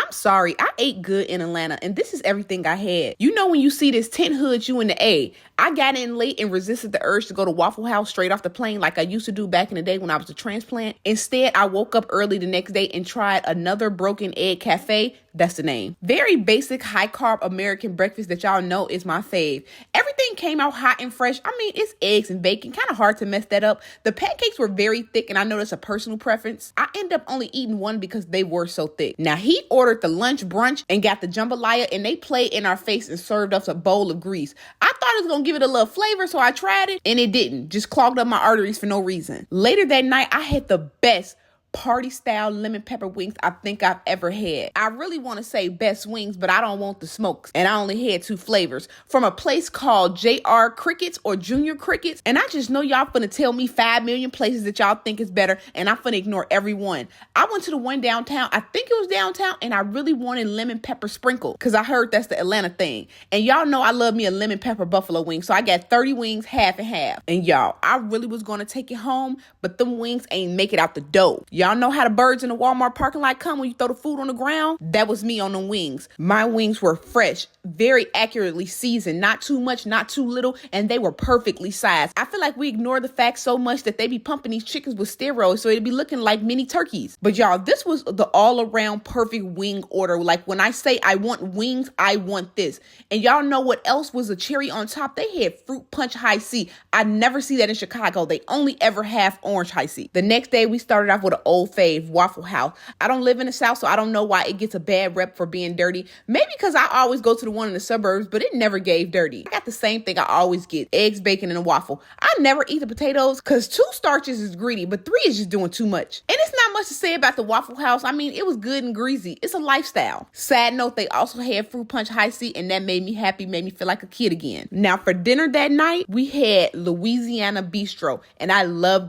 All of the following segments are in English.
I'm sorry, I ate good in Atlanta, and this is everything I had. You know when you see this tent hood, you in the A. I got in late and resisted the urge to go to Waffle House straight off the plane like I used to do back in the day when I was a transplant. Instead, I woke up early the next day and tried another Broken Egg Cafe. That's the name. Very basic, high-carb American breakfast that y'all know is my fave. Everything came out hot and fresh. I mean, it's eggs and bacon. Kind of hard to mess that up. The pancakes were very thick, and I know that's a personal preference. I ended up only eating one because they were so thick. Now, he ordered the lunch brunch and got the jambalaya, and they played in our face and served us a bowl of grease. I thought it was going to give it a little flavor, so I tried it, and it didn't. Just clogged up my arteries for no reason. Later that night, I had the best party style lemon pepper wings I think I've ever had. I really want to say best wings, but I don't want the smokes. And I only had 2 flavors from a place called JR Crickets or Junior Crickets. And I just know y'all finna tell me 5 million places that y'all think is better, and I'm finna ignore every one. I went to the one downtown. I think it was downtown, and I really wanted lemon pepper sprinkle because I heard that's the Atlanta thing. And y'all know I love me a lemon pepper buffalo wing. So I got 30 wings, half and half. And y'all, I really was going to take it home, but them wings ain't make it out the dough. Y'all know how the birds in the Walmart parking lot come when you throw the food on the ground? That was me on them wings. My wings were fresh, very accurately seasoned, not too much, not too little, and they were perfectly sized. I feel like we ignore the fact so much that they be pumping these chickens with steroids so it'd be looking like mini turkeys. But y'all, this was the all-around perfect wing order. Like when I say I want wings, I want this. And y'all know what else was a cherry on top? They had fruit punch high C. I never see that in Chicago. They only ever have orange high C. The next day, we started off with an Old Fave Waffle House. I don't live in the South, so I don't know why it gets a bad rep for being dirty. Maybe because I always go to the one in the suburbs, but it never gave dirty. I got the same thing I always get: eggs, bacon, and a waffle. I never eat the potatoes because 2 starches is greedy, but 3 is just doing too much. And it's not much to say about the Waffle House. I mean, it was good and greasy. It's a lifestyle. Sad note, they also had fruit punch high C, and that made me happy, made me feel like a kid again. Now, for dinner that night, we had Louisiana Bistro, and I loved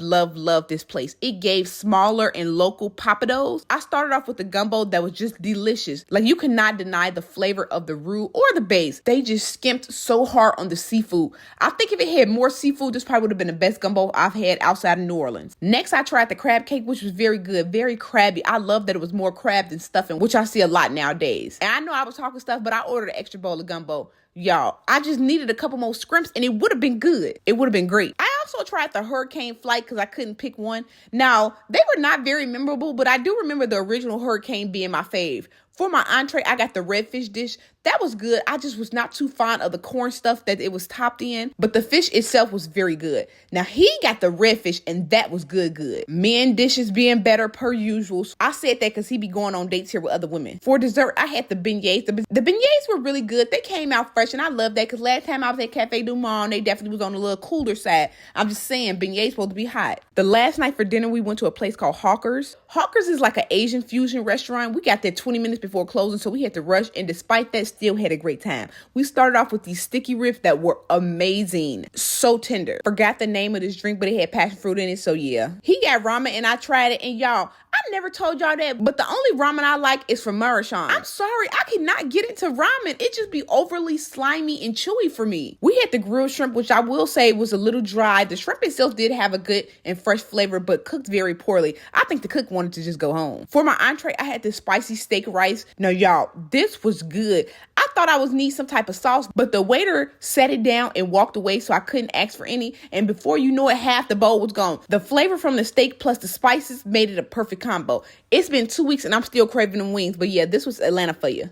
this place. It gave smaller and local papados. I started off with the gumbo that was just delicious. Like, you cannot deny the flavor of the roux or the base. They just skimped so hard on the seafood. I think if it had more seafood, this probably would have been the best gumbo I've had outside of New Orleans. Next, I tried the crab cake, which was very good, very crabby. I love that it was more crab than stuffing, which I see a lot nowadays. And I know I was talking stuff, but I ordered an extra bowl of gumbo. Y'all, I just needed a couple more scrimps and it would have been good. It would have been great. I also tried the Hurricane Flight because I couldn't pick one. Now, they were not very memorable, but I do remember the original Hurricane being my fave. For my entree, I got the redfish dish. That was good. I just was not too fond of the corn stuff that it was topped in, but the fish itself was very good. Now, he got the redfish, and that was good. Men dishes being better per usual. So I said that because he be going on dates here with other women. For dessert, I had the beignets. The beignets were really good. They came out fresh, and I love that because last time I was at Cafe Du Monde, they definitely was on a little cooler side. I'm just saying, beignets supposed to be hot. The last night for dinner, we went to a place called Hawkers. Hawkers is like an Asian fusion restaurant. We got there 20 minutes before closing, so we had to rush, and despite that, still had a great time. We started off with these sticky ribs that were amazing. So tender. Forgot the name of this drink, but it had passion fruit in it, so yeah. He got ramen, and I tried it, and y'all, I never told y'all that, but the only ramen I like is from Marichan. I'm sorry, I cannot get into ramen. It just be overly slimy and chewy for me. We had the grilled shrimp, which I will say was a little dry. The shrimp itself did have a good and fresh flavor, but cooked very poorly. I think the cook wanted to just go home. For my entree, I had this spicy steak rice. Now, y'all, this was good. I thought I was need some type of sauce, but the waiter set it down and walked away, so I couldn't ask for any. And before you know it, half the bowl was gone. The flavor from the steak plus the spices made it a perfect combo. It's been 2 weeks and I'm still craving them wings, but yeah, this was Atlanta for you.